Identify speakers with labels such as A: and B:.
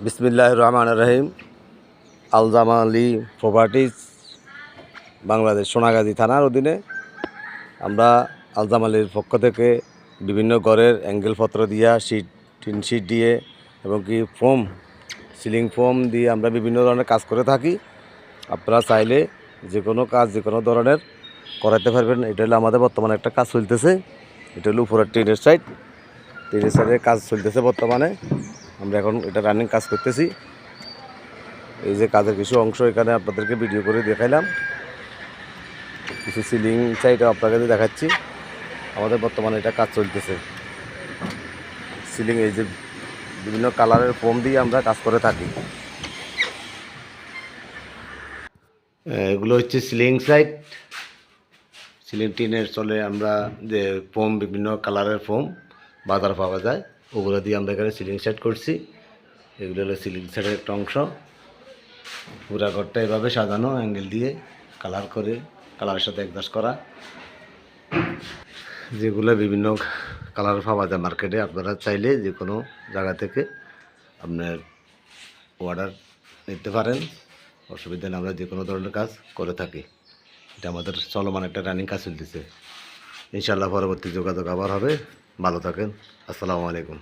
A: বিসমিল্লাহির রহমানির রহিম। আলজামালি প্রপার্টিজ বাংলাদেশ সোনাগাজী থানার অধীনে আমরা আলজামালির পক্ষ থেকে বিভিন্ন ঘরের অ্যাঙ্গেলপত্র দিয়া টিন শিট দিয়ে এবং কি ফোম সিলিং ফোম দিয়ে আমরা বিভিন্ন ধরনের কাজ করে থাকি। আপনারা চাইলে যে কোনো কাজ যে কোনো ধরনের করাতে পারবেন। এটা হলো আমাদের বর্তমানে একটা কাজ চলতেছে। এটা হলো উপরের টিনের সাইডের কাজ চলতেছে বর্তমানে। আমরা এখন এটা রানিং কাজ করতেছি। এই যে কাজের কিছু অংশ এখানে আপনাদেরকে ভিডিও করে দেখাইলাম। কিছু সিলিং সাইডে আপনাকে দেখাচ্ছি। আমাদের বর্তমানে এটা কাজ চলতেছে। সিলিং এই যে বিভিন্ন কালারের ফোম দিয়ে আমরা কাজ করে থাকি। এগুলো হচ্ছে সিলিং সাইড। সিলিং টিনের চলে আমরা যে ফোম বিভিন্ন কালারের ফোম বাজার পাওয়া যায়, ওগুলো দিয়ে আমরা এখানে সিলিং সাইড করছি। এগুলো হলো সিলিং সাইডের একটা অংশ। পুরা ঘরটা এভাবে সাজানো, অ্যাঙ্গেল দিয়ে কালার করে, কালারের সাথে অ্যাডজাস্ট করা, যেগুলো বিভিন্ন কালার পাওয়া যায় মার্কেটে। আপনারা চাইলে যে কোনো জায়গা থেকে আপনার অর্ডার নিতে পারেন, অসুবিধা নেই। আমরা যে কোনো ধরনের কাজ করে থাকি। এটা আমাদের চলমান একটা রানিং কাজ চলতেছে। ইনশাআল্লাহ পরবর্তী যোগাযোগ আবার হবে। ভালো থাকেন। আসসালামু আলাইকুম।